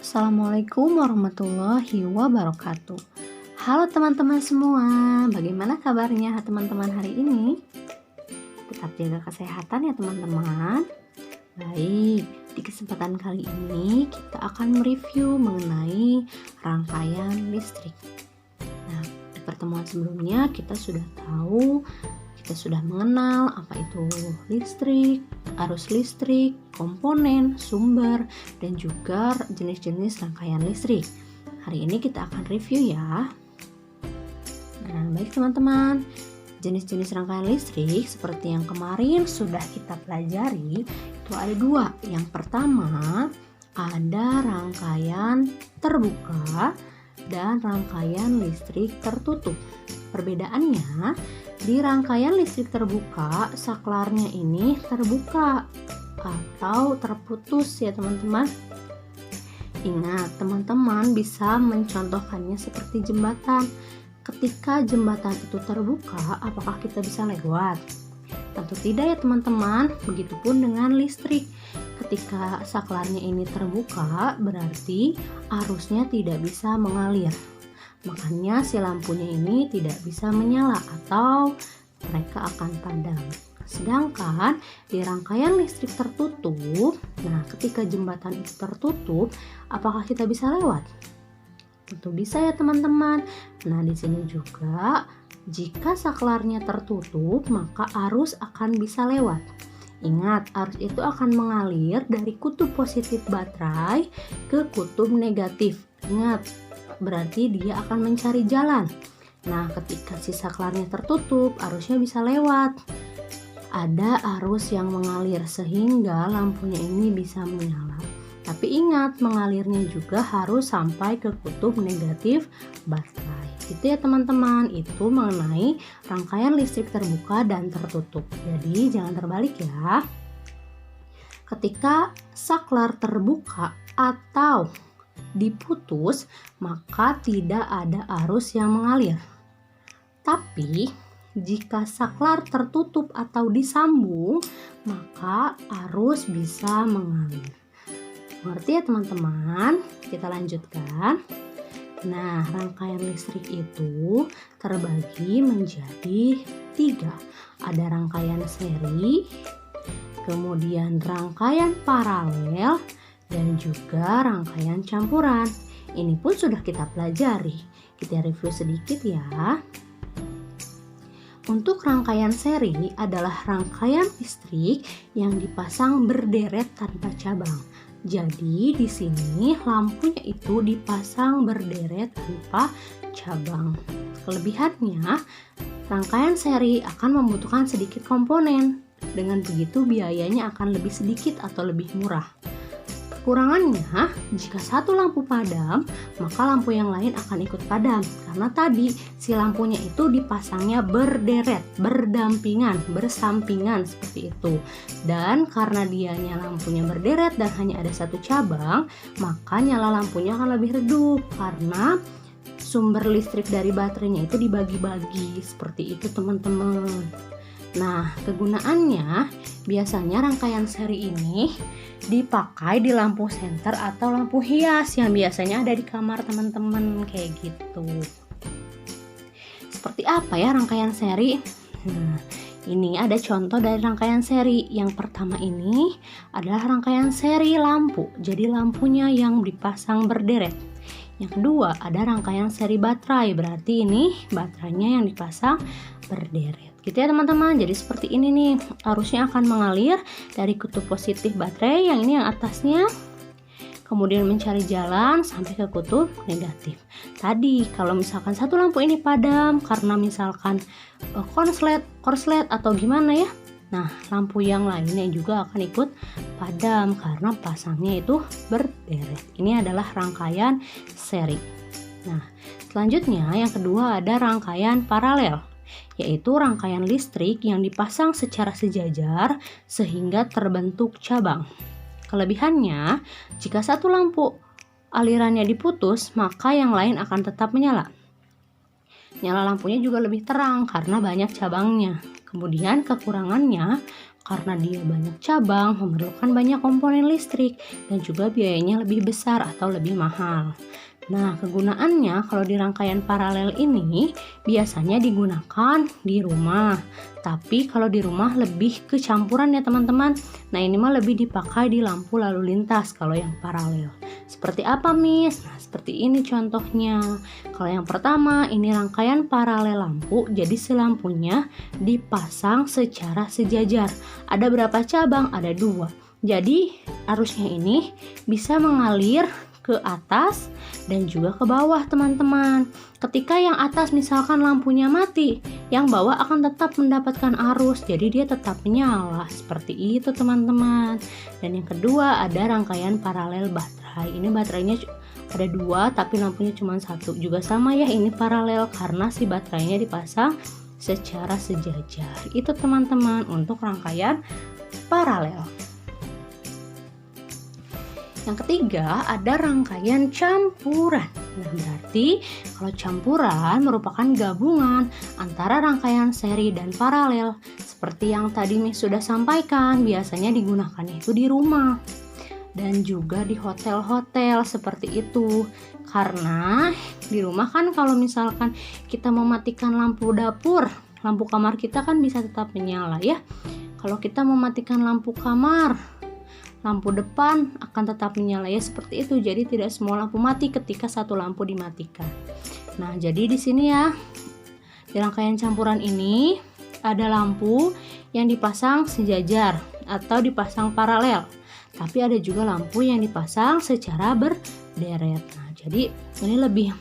Assalamualaikum warahmatullahi wabarakatuh. Halo teman-teman semua, bagaimana kabarnya teman-teman hari ini? Tetap jaga kesehatan ya teman-teman. Baik, di kesempatan kali ini kita akan mereview mengenai rangkaian listrik. Nah, di pertemuan sebelumnya kita sudah mengenal apa itu listrik, arus listrik, komponen, sumber, dan juga jenis-jenis rangkaian listrik. Hari ini kita akan review ya. Nah, baik teman-teman, jenis-jenis rangkaian listrik seperti yang kemarin sudah kita pelajari itu ada dua. Yang pertama ada rangkaian terbuka dan rangkaian listrik tertutup. Perbedaannya, di rangkaian listrik terbuka, saklarnya ini terbuka atau terputus ya teman-teman. Ingat, teman-teman bisa mencontohkannya seperti jembatan. Ketika jembatan itu terbuka, apakah kita bisa lewat? Tentu tidak ya teman-teman. Begitupun dengan listrik. Ketika saklarnya ini terbuka, berarti arusnya tidak bisa mengalir. Makanya si lampunya ini tidak bisa menyala atau mereka akan padam. Sedangkan di rangkaian listrik tertutup, nah ketika jembatan itu tertutup, apakah kita bisa lewat? Tentu bisa ya teman-teman. Nah di sini juga jika saklarnya tertutup, maka arus akan bisa lewat. Ingat, arus itu akan mengalir dari kutub positif baterai ke kutub negatif. Ingat, berarti dia akan mencari jalan. Nah, ketika si saklarnya tertutup, arusnya bisa lewat. Ada arus yang mengalir sehingga lampunya ini bisa menyala. Tapi ingat, mengalirnya juga harus sampai ke kutub negatif baterai. Itu ya teman-teman, itu mengenai rangkaian listrik terbuka dan tertutup. Jadi jangan terbalik ya. Ketika saklar terbuka atau diputus, maka tidak ada arus yang mengalir. Tapi jika saklar tertutup atau disambung, maka arus bisa mengalir. Mengerti ya teman-teman? Kita lanjutkan. Nah, rangkaian listrik itu terbagi menjadi 3. Ada rangkaian seri, kemudian rangkaian paralel, dan juga rangkaian campuran. Ini pun sudah kita pelajari. Kita review sedikit ya. Untuk rangkaian seri adalah rangkaian listrik yang dipasang berderet tanpa cabang. Jadi di sini lampunya itu dipasang berderet tanpa cabang. Kelebihannya, rangkaian seri akan membutuhkan sedikit komponen. Dengan begitu biayanya akan lebih sedikit atau lebih murah. Kekurangannya, jika satu lampu padam, maka lampu yang lain akan ikut padam. Karena tadi si lampunya itu dipasangnya berderet, berdampingan, bersampingan seperti itu. Dan karena dianya lampunya berderet dan hanya ada satu cabang, maka nyala lampunya akan lebih redup karena sumber listrik dari baterainya itu dibagi-bagi. Seperti itu teman-teman. Nah, kegunaannya biasanya rangkaian seri ini dipakai di lampu senter atau lampu hias yang biasanya ada di kamar teman-teman kayak gitu. Seperti apa ya rangkaian seri? Nah, ini ada contoh dari rangkaian seri. Yang pertama ini adalah rangkaian seri lampu. Jadi lampunya yang dipasang berderet. Yang kedua ada rangkaian seri baterai. Berarti ini baterainya yang dipasang berderet. Gitu ya teman-teman. Jadi seperti ini nih, arusnya akan mengalir dari kutub positif baterai yang ini yang atasnya, kemudian mencari jalan sampai ke kutub negatif. Tadi kalau misalkan satu lampu ini padam karena misalkan korslet atau gimana ya, nah lampu yang lainnya juga akan ikut padam karena pasangnya itu berderet. Ini adalah rangkaian seri. Nah selanjutnya yang kedua ada rangkaian paralel, yaitu rangkaian listrik yang dipasang secara sejajar sehingga terbentuk cabang. Kelebihannya, jika satu lampu alirannya diputus, maka yang lain akan tetap menyala. Nyala lampunya juga lebih terang karena banyak cabangnya. Kemudian kekurangannya, karena dia banyak cabang, memerlukan banyak komponen listrik, dan juga biayanya lebih besar atau lebih mahal. Nah, kegunaannya kalau di rangkaian paralel ini biasanya digunakan di rumah. Tapi kalau di rumah lebih ke campuran ya teman-teman. Nah, ini mah lebih dipakai di lampu lalu lintas kalau yang paralel. Seperti apa, Miss? Nah, seperti ini contohnya. Kalau yang pertama, ini rangkaian paralel lampu. Jadi lampunya dipasang secara sejajar. Ada berapa cabang? Ada 2. Jadi arusnya ini bisa mengalir ke atas dan juga ke bawah teman-teman. Ketika yang atas misalkan lampunya mati, yang bawah akan tetap mendapatkan arus, jadi dia tetap menyala. Seperti itu teman-teman. Dan yang kedua ada rangkaian paralel baterai. Ini baterainya ada 2 tapi lampunya cuma 1. Juga sama ya, ini paralel karena si baterainya dipasang secara sejajar. Itu teman-teman untuk rangkaian paralel. Yang ketiga ada rangkaian campuran. Nah, berarti kalau campuran merupakan gabungan antara rangkaian seri dan paralel. Seperti yang tadi Miss sudah sampaikan, biasanya digunakan itu di rumah dan juga di hotel-hotel seperti itu. Karena di rumah kan kalau misalkan kita mematikan lampu dapur, lampu kamar kita kan bisa tetap menyala ya. Kalau kita mematikan lampu kamar, lampu depan akan tetap menyala ya, seperti itu. Jadi tidak semua lampu mati ketika satu lampu dimatikan. Nah, jadi di sini ya, di rangkaian campuran ini ada lampu yang dipasang sejajar atau dipasang paralel. Tapi ada juga lampu yang dipasang secara berderet. Nah, jadi ini lebih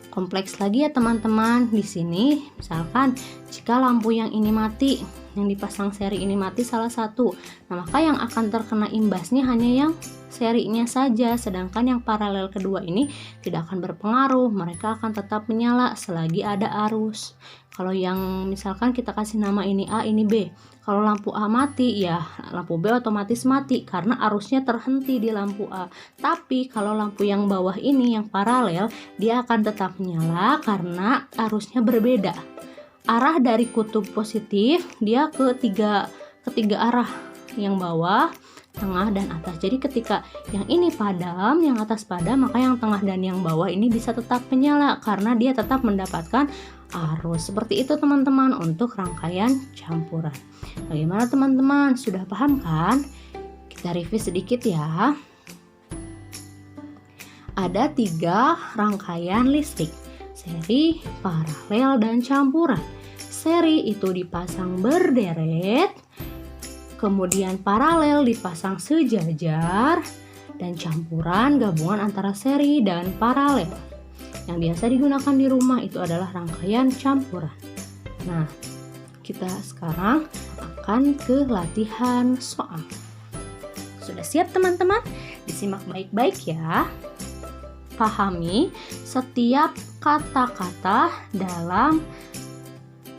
kompleks lagi ya teman-teman. Di sini misalkan jika lampu yang ini mati, yang dipasang seri ini mati salah satu, nah maka yang akan terkena imbasnya hanya yang serinya saja, sedangkan yang paralel kedua ini tidak akan berpengaruh, mereka akan tetap menyala selagi ada arus. Kalau yang misalkan kita kasih nama ini A, ini B, kalau lampu A mati ya lampu B otomatis mati karena arusnya terhenti di lampu A. Tapi kalau lampu yang bawah ini yang paralel, dia akan tetap menyala karena arusnya berbeda. Arah dari kutub positif dia ke tiga arah, yang bawah, tengah, dan atas. Jadi ketika yang ini padam, yang atas padam, maka yang tengah dan yang bawah ini bisa tetap menyala karena dia tetap mendapatkan arus. Seperti itu teman-teman untuk rangkaian campuran. Bagaimana teman-teman? Sudah paham kan? Kita review sedikit ya. Ada 3 rangkaian listrik, seri, paralel, dan campuran. Seri itu dipasang berderet, kemudian paralel dipasang sejajar, dan campuran gabungan antara seri dan paralel. Yang biasa digunakan di rumah itu adalah rangkaian campuran. Nah, kita sekarang akan ke latihan soal. Sudah siap teman-teman? Disimak baik-baik ya. Pahami setiap kata-kata dalam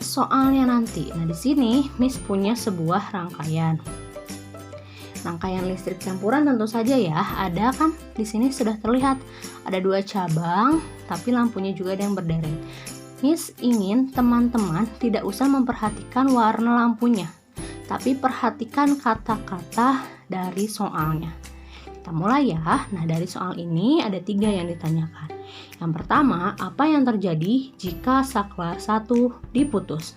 soalnya nanti. Nah, di sini Miss punya sebuah rangkaian. Rangkaian listrik campuran tentu saja ya. Ada kan di sini sudah terlihat ada 2 cabang, tapi lampunya juga ada yang berderet. Miss ingin teman-teman tidak usah memperhatikan warna lampunya, tapi perhatikan kata-kata dari soalnya. Kita mulai ya. Nah, dari soal ini ada 3 yang ditanyakan. Yang pertama, apa yang terjadi jika saklar 1 diputus?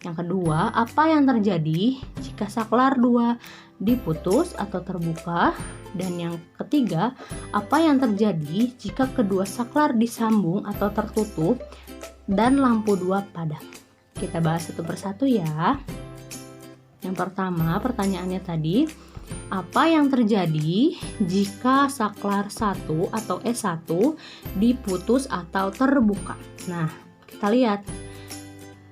Yang kedua, apa yang terjadi jika saklar 2 diputus atau terbuka? Dan yang ketiga, apa yang terjadi jika kedua saklar disambung atau tertutup dan lampu 2 padam? Kita bahas satu persatu ya. Yang pertama, pertanyaannya tadi, apa yang terjadi jika saklar 1 atau S1 diputus atau terbuka? Nah, kita lihat.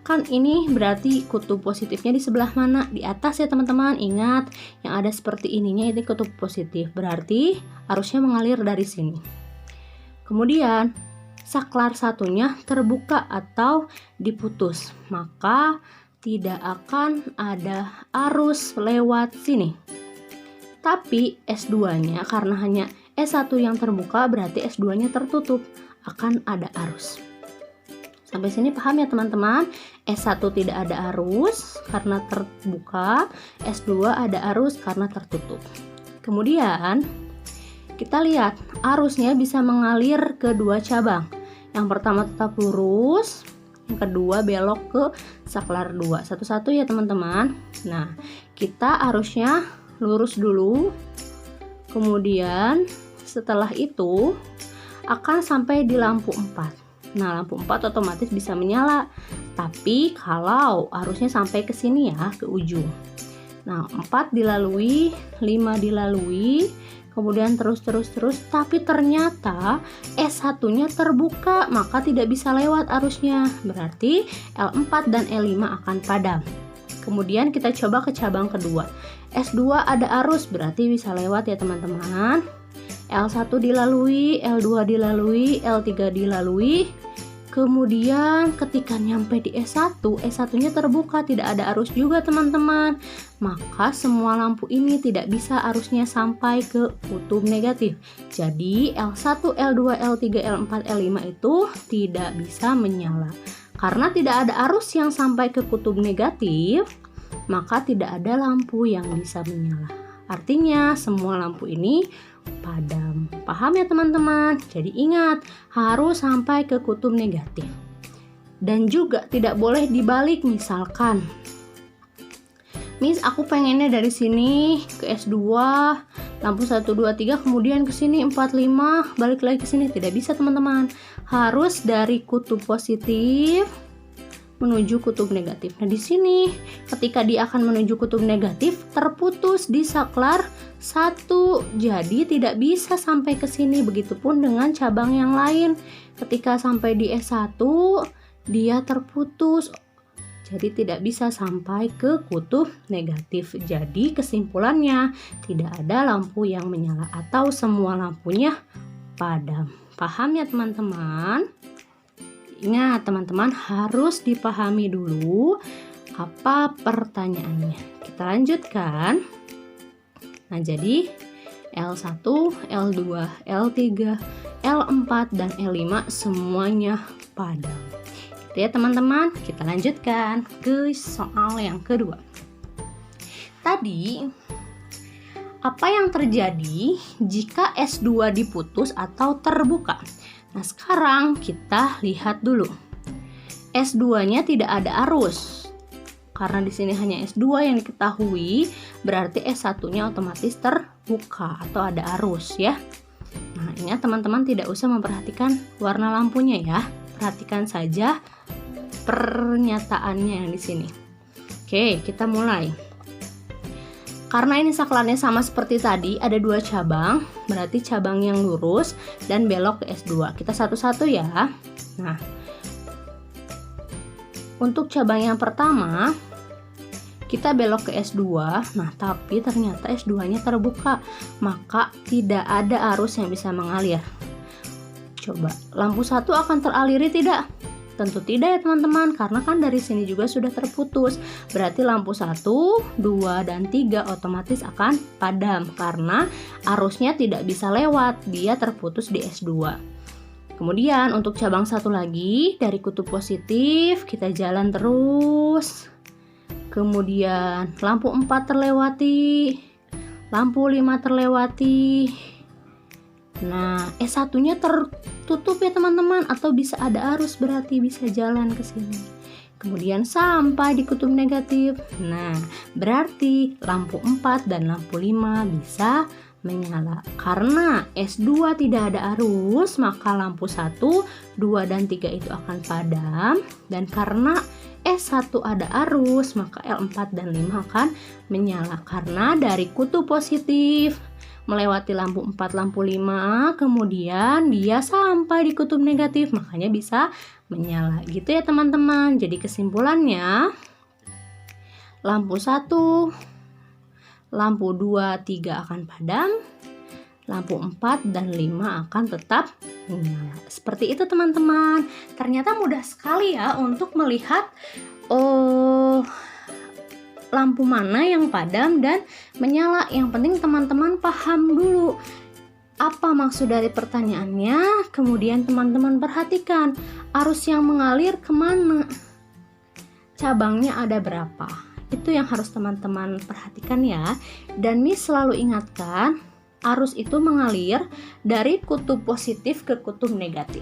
Kan ini berarti kutub positifnya di sebelah mana? Di atas ya teman-teman. Ingat, yang ada seperti ininya itu kutub positif. Berarti arusnya mengalir dari sini. Kemudian, saklar satunya terbuka atau diputus. Maka tidak akan ada arus lewat sini. Tapi S2-nya karena hanya S1 yang terbuka berarti S2-nya tertutup, akan ada arus. Sampai sini paham ya teman-teman? S1 tidak ada arus karena terbuka, S2 ada arus karena tertutup. Kemudian kita lihat arusnya bisa mengalir ke dua cabang. Yang pertama tetap lurus, yang kedua belok ke saklar 2. Satu-satu ya teman-teman. Nah, kita arusnya lurus dulu. Kemudian setelah itu akan sampai di lampu 4. Nah, lampu 4 otomatis bisa menyala. Tapi kalau arusnya sampai ke sini ya, ke ujung. Nah, 4 dilalui, 5 dilalui, kemudian terus, tapi ternyata S1-nya terbuka, maka tidak bisa lewat arusnya. Berarti L4 dan L5 akan padam. Kemudian kita coba ke cabang kedua. S2 ada arus, berarti bisa lewat ya teman-teman. L1 dilalui, L2 dilalui, L3 dilalui. Kemudian ketika nyampe di S1, S1-nya terbuka, tidak ada arus juga teman-teman. Maka semua lampu ini tidak bisa arusnya sampai ke kutub negatif. Jadi L1, L2, L3, L4, L5 itu tidak bisa menyala. Karena tidak ada arus yang sampai ke kutub negatif, maka tidak ada lampu yang bisa menyala. Artinya semua lampu ini padam. Paham ya teman-teman? Jadi ingat, harus sampai ke kutub negatif. Dan juga tidak boleh dibalik. Misalkan aku pengennya dari sini ke S2, lampu 1, 2, 3, kemudian ke sini 4, 5, balik lagi ke sini. Tidak bisa teman-teman. Harus dari kutub positif menuju kutub negatif. Nah, di sini ketika dia akan menuju kutub negatif, terputus di saklar 1. Jadi tidak bisa sampai ke sini. Begitupun dengan cabang yang lain. Ketika sampai di S1, dia terputus. Jadi tidak bisa sampai ke kutub negatif. Jadi kesimpulannya tidak ada lampu yang menyala atau semua lampunya padam. Paham ya teman-teman? Ingat teman-teman, harus dipahami dulu apa pertanyaannya. Kita lanjutkan. Nah, jadi L1, L2, L3, L4, dan L5 semuanya padam. Gitu ya teman-teman, kita lanjutkan ke soal yang kedua. Tadi, apa yang terjadi jika S2 diputus atau terbuka? Nah, sekarang kita lihat dulu. S2-nya tidak ada arus. Karena di sini hanya S2 yang diketahui, berarti S1-nya otomatis terbuka atau ada arus ya. Nah, ingat teman-teman tidak usah memperhatikan warna lampunya ya. Perhatikan saja pernyataannya yang di sini. Oke, kita mulai. Karena ini saklarnya sama seperti tadi, ada dua cabang, berarti cabang yang lurus dan belok ke S2. Kita satu-satu ya. Nah, untuk cabang yang pertama, kita belok ke S2. Nah, tapi ternyata S2-nya terbuka, maka tidak ada arus yang bisa mengalir. Coba, lampu 1 akan teraliri tidak? Tentu tidak ya teman-teman, karena kan dari sini juga sudah terputus. Berarti lampu 1, 2, dan 3 otomatis akan padam karena arusnya tidak bisa lewat, dia terputus di S2. Kemudian untuk cabang satu lagi, dari kutub positif kita jalan terus. Kemudian lampu 4 terlewati, lampu 5 terlewati. Nah, S1-nya tertutup ya teman-teman, atau bisa ada arus, berarti bisa jalan ke sini. Kemudian sampai di kutub negatif. Nah, berarti lampu 4 dan lampu 5 bisa menyala. Karena S2 tidak ada arus, maka lampu 1, 2, dan 3 itu akan padam. Dan karena S1 ada arus, maka L4 dan 5 akan menyala. Karena dari kutub positif melewati lampu 4, lampu 5, kemudian dia sampai di kutub negatif, makanya bisa menyala. Gitu ya teman-teman. Jadi kesimpulannya, lampu 1, lampu 2, 3 akan padam, lampu 4 dan 5 akan tetap menyala. Seperti itu teman-teman. Ternyata mudah sekali ya untuk melihat lampu mana yang padam dan menyala. Yang penting teman-teman paham dulu Apa maksud dari pertanyaannya? Kemudian teman-teman perhatikan arus yang mengalir kemana? Cabangnya ada berapa? Itu yang harus teman-teman perhatikan ya. Dan Miss selalu ingatkan, arus itu mengalir dari kutub positif ke kutub negatif.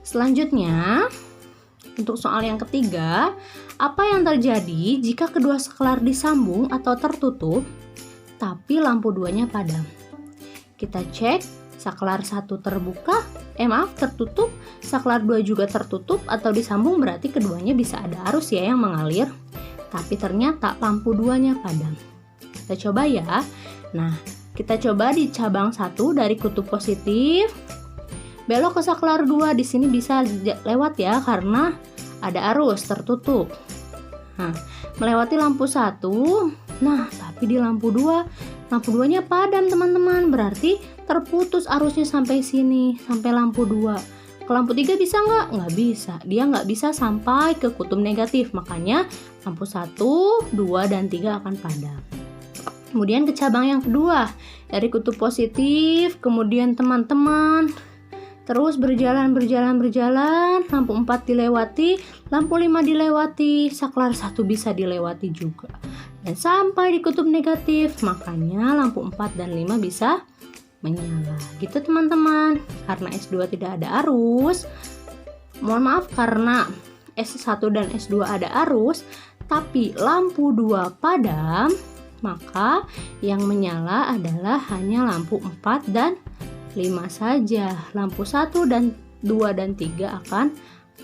Selanjutnya, untuk soal yang ketiga, apa yang terjadi jika kedua saklar disambung atau tertutup, tapi lampu duanya padam? Kita cek, saklar 1 tertutup, saklar 2 juga tertutup atau disambung, berarti keduanya bisa ada arus ya yang mengalir. Tapi ternyata lampu duanya padam. Kita coba ya. Nah, kita coba di cabang 1 dari kutub positif. Belok ke saklar 2, di sini bisa lewat ya karena ada arus tertutup. Nah, melewati lampu 1. Nah, tapi di lampu 2-nya padam teman-teman. Berarti terputus arusnya sampai sini, sampai lampu 2. Ke lampu 3 bisa nggak? Nggak bisa. Dia nggak bisa sampai ke kutub negatif. Makanya lampu 1, 2, dan 3 akan padam. Kemudian ke cabang yang kedua. Dari kutub positif, kemudian teman-teman terus berjalan, lampu 4 dilewati, lampu 5 dilewati, saklar 1 bisa dilewati juga. Dan sampai di kutub negatif, makanya lampu 4 dan 5 bisa menyala. Gitu teman-teman. Karena S2 tidak ada arus, mohon maaf karena S1 dan S2 ada arus, tapi lampu 2 padam, maka yang menyala adalah hanya lampu 4 dan 5 saja. Lampu 1 dan 2 dan 3 akan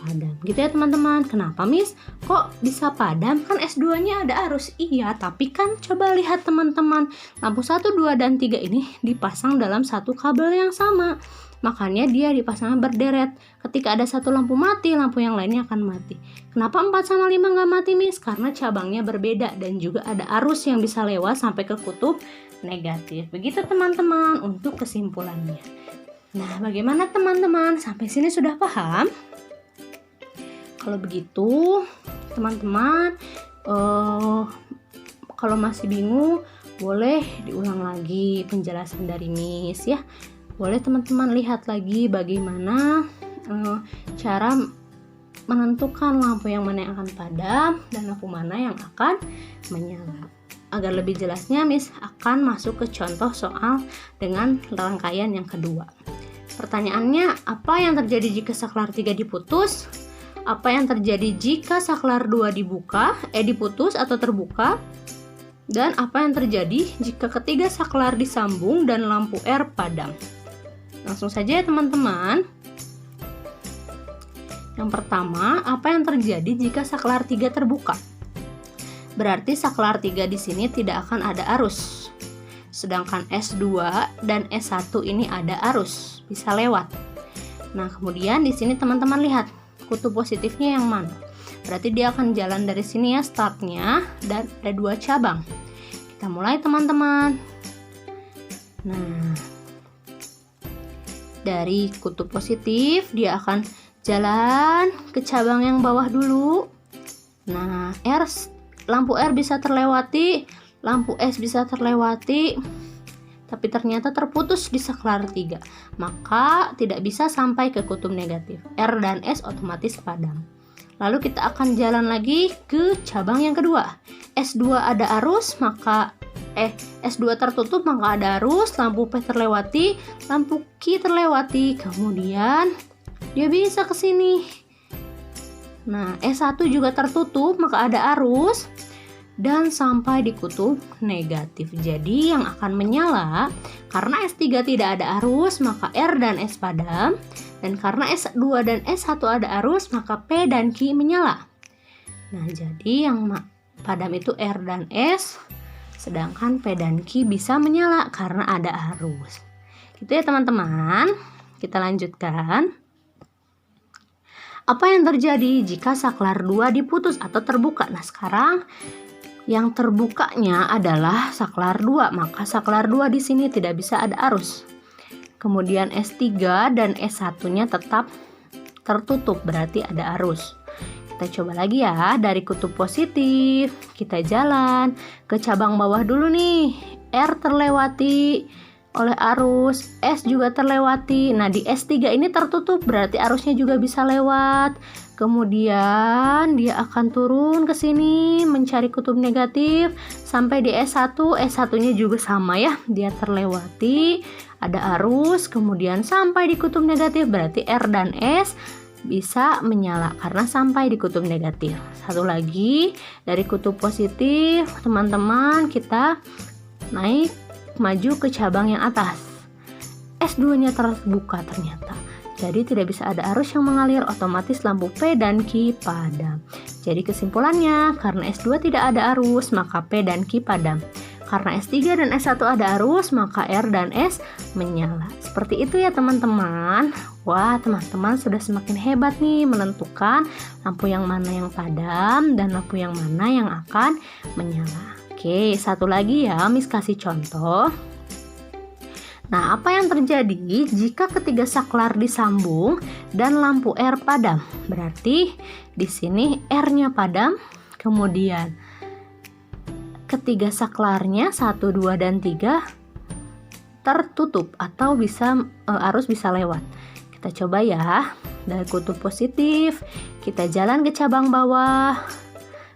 padam. Gitu ya teman-teman. Kenapa Miss? Kok bisa padam? Kan S2-nya ada arus. Iya, tapi kan coba lihat teman-teman. Lampu 1, 2, dan 3 ini dipasang dalam satu kabel yang sama. Makanya dia dipasang berderet. Ketika ada satu lampu mati, lampu yang lainnya akan mati. Kenapa 4 sama 5 nggak mati Miss? Karena cabangnya berbeda dan juga ada arus yang bisa lewat sampai ke kutub negatif. Begitu teman-teman untuk kesimpulannya. Nah, bagaimana teman-teman? Sampai sini sudah paham? Kalau begitu, teman-teman, kalau masih bingung, boleh diulang lagi penjelasan dari Miss ya. Boleh teman-teman lihat lagi bagaimana cara menentukan lampu yang mana yang akan padam dan lampu mana yang akan menyala. Agar lebih jelasnya, Miss akan masuk ke contoh soal dengan rangkaian yang kedua. Pertanyaannya, apa yang terjadi jika saklar 3 diputus? Apa yang terjadi jika saklar 2 diputus atau terbuka? Dan apa yang terjadi jika ketiga saklar disambung dan lampu R padam? Langsung saja ya teman-teman. Yang pertama, apa yang terjadi jika saklar 3 terbuka? Berarti saklar 3 di sini tidak akan ada arus. Sedangkan S2 dan S1 ini ada arus, bisa lewat. Nah, kemudian di sini teman-teman lihat kutub positifnya yang mana. Berarti dia akan jalan dari sini ya startnya, dan ada 2 cabang. Kita mulai teman-teman. Nah, dari kutub positif dia akan jalan ke cabang yang bawah dulu. Nah, lampu R bisa terlewati, lampu S bisa terlewati, tapi ternyata terputus di saklar 3. Maka tidak bisa sampai ke kutub negatif. R dan S otomatis padam. Lalu kita akan jalan lagi ke cabang yang kedua. S2 ada arus, maka S2 tertutup maka ada arus, lampu P terlewati, lampu Q terlewati, kemudian dia bisa ke sini. Nah, S1 juga tertutup maka ada arus dan sampai di kutub negatif. Jadi yang akan menyala karena S3 tidak ada arus maka R dan S padam, dan karena S2 dan S1 ada arus maka P dan Q menyala. Nah, jadi yang padam itu R dan S, sedangkan P dan Q bisa menyala karena ada arus. Gitu ya teman-teman. Kita lanjutkan. Apa yang terjadi jika saklar 2 diputus atau terbuka? Nah, sekarang yang terbukanya adalah saklar 2, maka saklar 2 di sini tidak bisa ada arus. Kemudian S3 dan S1-nya tetap tertutup, berarti ada arus. Kita coba lagi ya, dari kutub positif, kita jalan ke cabang bawah dulu nih. R terlewati, oleh arus, S juga terlewati. Nah, di S3 ini tertutup, berarti arusnya juga bisa lewat. Kemudian dia akan turun ke sini mencari kutub negatif sampai di S1. S1-nya juga sama ya, dia terlewati, ada arus, kemudian sampai di kutub negatif, berarti R dan S bisa menyala karena sampai di kutub negatif. Satu lagi, dari kutub positif, teman-teman, kita naik maju ke cabang yang atas. S2-nya terbuka ternyata. Jadi tidak bisa ada arus yang mengalir, otomatis lampu P dan Q padam. Jadi kesimpulannya, karena S2 tidak ada arus, maka P dan Q padam. Karena S3 dan S1 ada arus, maka R dan S menyala. Seperti itu ya teman-teman. Wah, teman-teman sudah semakin hebat nih menentukan lampu yang mana yang padam dan lampu yang mana yang akan menyala. Oke, satu lagi ya, Miss kasih contoh. Nah, apa yang terjadi jika ketiga saklar disambung dan lampu R padam? Berarti di sini R-nya padam, kemudian ketiga saklarnya 1, 2, dan 3 tertutup atau arus bisa lewat. Kita coba ya, dari kutub positif kita jalan ke cabang bawah.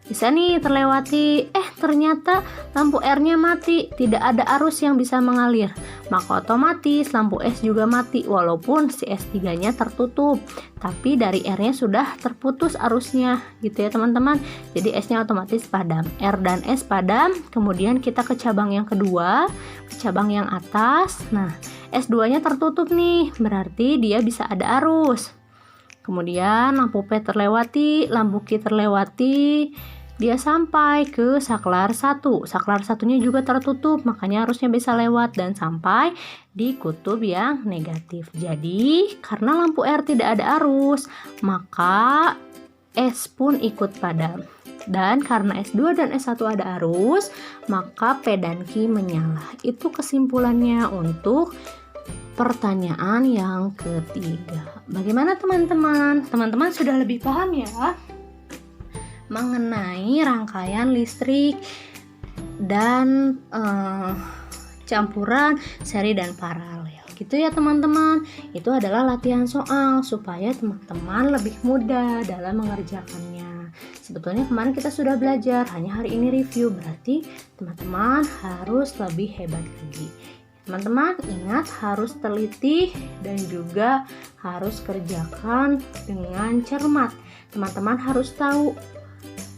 Bisa nih terlewati, ternyata lampu R-nya mati, tidak ada arus yang bisa mengalir. Maka otomatis lampu S juga mati walaupun si S3-nya tertutup. Tapi dari R-nya sudah terputus arusnya, gitu ya teman-teman. Jadi S-nya otomatis padam. R dan S padam, kemudian kita ke cabang yang kedua, ke cabang yang atas. Nah, S2-nya tertutup nih, berarti dia bisa ada arus. Kemudian lampu P terlewati, lampu Q terlewati, dia sampai ke saklar 1. Saklar satunya juga tertutup, makanya arusnya bisa lewat dan sampai di kutub yang negatif. Jadi, karena lampu R tidak ada arus, maka S pun ikut padam. Dan karena S2 dan S1 ada arus, maka P dan Q menyala. Itu kesimpulannya untuk pertanyaan yang ketiga. Bagaimana teman-teman? Teman-teman sudah lebih paham ya mengenai rangkaian listrik dan campuran seri dan paralel. Gitu ya teman-teman. Itu adalah latihan soal supaya teman-teman lebih mudah dalam mengerjakannya. Sebetulnya kemarin kita sudah belajar, hanya hari ini review, berarti teman-teman harus lebih hebat lagi. Teman-teman ingat harus teliti dan juga harus kerjakan dengan cermat. Teman-teman harus tahu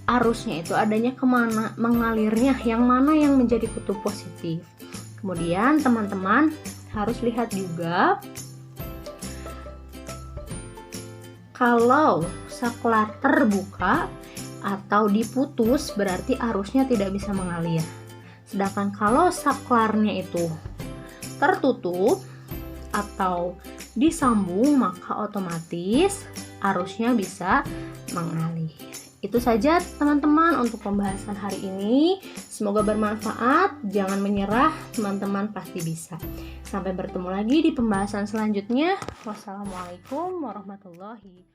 arusnya itu adanya kemana, mengalirnya yang mana yang menjadi kutub positif. Kemudian teman-teman harus lihat juga kalau saklar terbuka atau diputus berarti arusnya tidak bisa mengalir. Sedangkan kalau saklarnya itu tertutup atau disambung maka otomatis arusnya bisa mengalir. Itu saja teman-teman untuk pembahasan hari ini. Semoga bermanfaat. Jangan menyerah, teman-teman pasti bisa. Sampai bertemu lagi di pembahasan selanjutnya. Wassalamualaikum warahmatullahi wabarakatuh.